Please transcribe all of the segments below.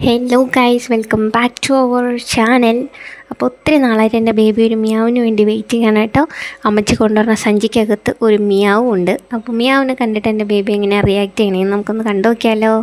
Hello guys, welcome back to our channel. അപ്പോൾ ഒത്തിരി നാളായിട്ട് എൻ്റെ ബേബി ഒരു മിയാവിന് വേണ്ടി വെയിറ്റ് ചെയ്യണം കേട്ടോ. അമ്മച്ചി കൊണ്ടുവരുന്ന സഞ്ചിക്കകത്ത് ഒരു മിയാവും ഉണ്ട്. അപ്പോൾ മിയാവിനെ കണ്ടിട്ട് എൻ്റെ ബേബി എങ്ങനെയാണ് റിയാക്ട് ചെയ്യണമെന്ന് നമുക്കൊന്ന് കണ്ടു നോക്കിയാലോ.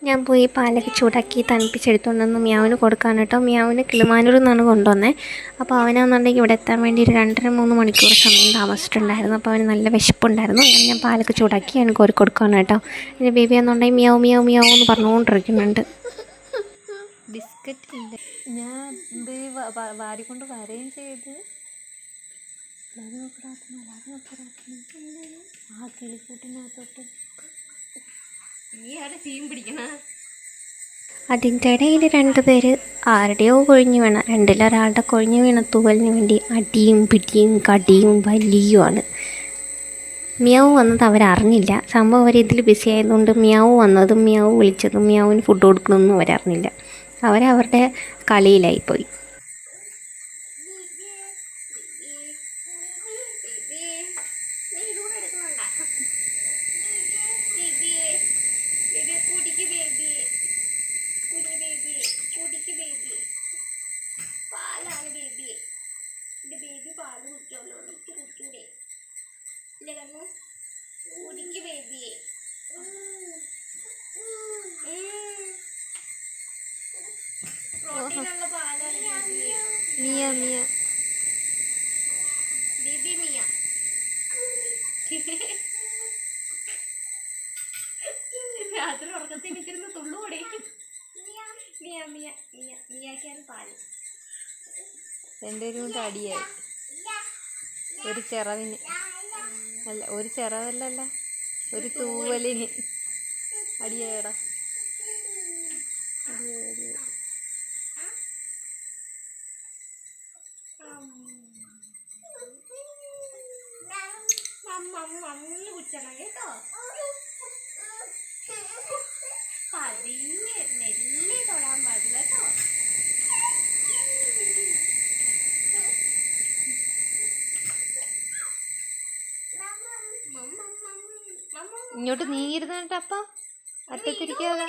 ഞാൻ പോയി പാലൊക്കെ ചൂടാക്കി തണുപ്പിച്ചെടുത്തുകൊണ്ടൊന്ന് മിയാവിന് കൊടുക്കാൻ കേട്ടോ. മിയാവിന് കിളിമാനൂരിൽ നിന്നാണ് കൊണ്ടുവന്നത്. അപ്പോൾ അവനാണെന്നുണ്ടെങ്കിൽ ഇവിടെ എത്താൻ വേണ്ടി ഒരു 2.5-3 മണിക്കൂർ സമയം താമസിച്ചിട്ടുണ്ടായിരുന്നു. അപ്പോൾ അവന് നല്ല വിശപ്പുണ്ടായിരുന്നു. ഞാൻ പാലൊക്കെ ചൂടാക്കി അവന് കോരി കൊടുക്കാൻ കേട്ടോ. എൻ്റെ ബേബി ആണെന്നുണ്ടെങ്കിൽ മിയാവ് മിയാവ് മിയാവ് എന്ന് പറഞ്ഞുകൊണ്ടിരിക്കുന്നുണ്ട്. ബിസ്ക്കറ്റ് ഇല്ല, ഞാൻ ഇത് വാരിക്കൊണ്ട് വരെയും ചെയ്ത് ആ കിളിക്കൂട്ടിനകത്തോട്ട് അതിൻ്റെ ഇടയിൽ 2 പേര് ആരുടെയോ കൊഴിഞ്ഞു വീണ, രണ്ടിലൊരാളുടെ കൊഴിഞ്ഞു വീണ തൂവലിന് വേണ്ടി അടിയും പിടിയും കടിയും വലിയുമാണ്. മിയാവ് വന്നത് അവരറിഞ്ഞില്ല. സംഭവം അവർ ഇതിൽ ബിസി ആയതുകൊണ്ട് മിയാവ് വന്നതും മിയാവ് വിളിച്ചതും മിയാവിന് ഫുഡ് കൊടുക്കണമെന്നും അവരറിഞ്ഞില്ല. അവരവരുടെ കളിയിലായിപ്പോയി. പാല് കുടിച്ചോളൂ, കുടിക്കൂടെ ഇല്ല കണ്ണു കുടിക്ക് ബേബി. പ്രോട്ടീനുള്ള പാലാണ് മിയ മിയ ബേബി മിയ. രാത്രി ഉറക്കത്തിൽ നിൽക്കുന്ന തുള്ളുകൂടെ മിയ മിയ മിയ മിയാക്കിയാണ് പാല്. രണ്ടുപേരും കൊണ്ട് അടിയായി. ഒരു ചിറവിന് അല്ല, ഒരു ചിറവല്ലല്ല, ഒരു തൂവലിന് അടിയായടാ. കുച്ചണം കേട്ടോ. പതിയെ നെല്ല് തൊടാൻ പാടില്ല കേട്ടോ. ഇങ്ങോട്ട് നീങ്ങിരുന്ന കേട്ടോ. അപ്പം അറ്റത്തിരിക്കാതെ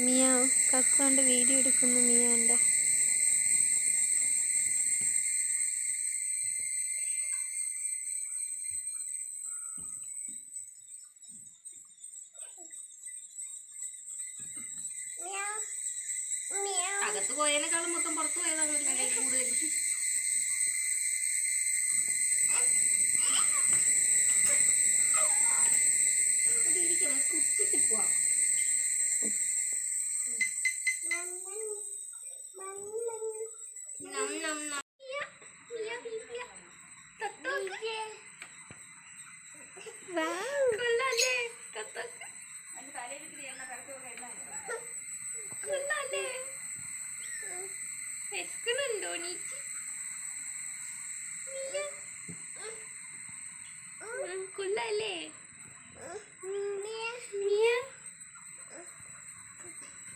മിയാവ് കക്കുകൊണ്ട് വീഡിയോ എടുക്കുന്നു. മിയാൻ്റെ അകത്ത് പോയതിനേക്കാളും മൊത്തം പുറത്ത് പോയതാണ് കൂടുതൽ. കുത്തിട്ട് പോവാം. വിശക്കുന്നുണ്ടോ നീക്ക്? കൊള്ളാല്ലേ?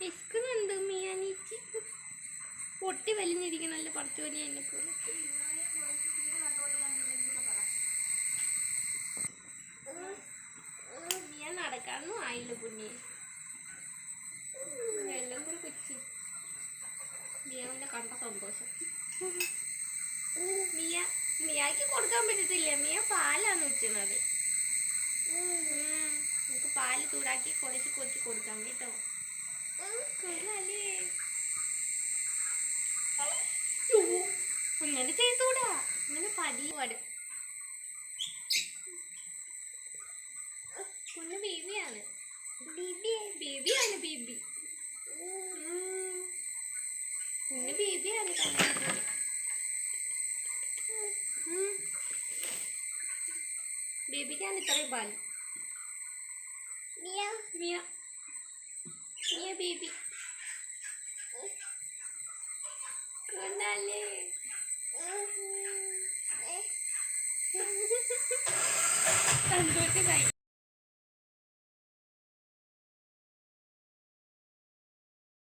വിശക്കുന്നുണ്ടോ മിയ നീക്ക്? പൊട്ടി വലിഞ്ഞിരിക്കണല്ലോ പറച്ചോനി എന്നെ പോലെ. മിയ നടക്കാനൊന്നും ആയില്ല കുഞ്ഞി. എല്ലാം കൂടെ കൊച്ചി മിയാവിനെ കണ്ട സന്തോഷം. മിയാക്ക് കൊടുക്കാൻ പറ്റത്തില്ല. മിയ പാലാണ് വെച്ചത്. നമുക്ക് പാല് ചൂടാക്കി കുറച്ച് കുറച്ച് കൊടുക്കാം കേട്ടോ. അങ്ങനെ ചെയ്തൂടാ, അങ്ങനെ പതിവാട്. കുഞ്ഞു ബേബിയാണ്. ബേബിയാണ് ബേബി. കുഞ്ഞു ബേബിയാണ്. ബേബിക്കാണ് ഇത്രയും പാൽ. മിയ മിയ മിയ ബേബി കൊണ്ടല്ലേ സന്തോഷമായി.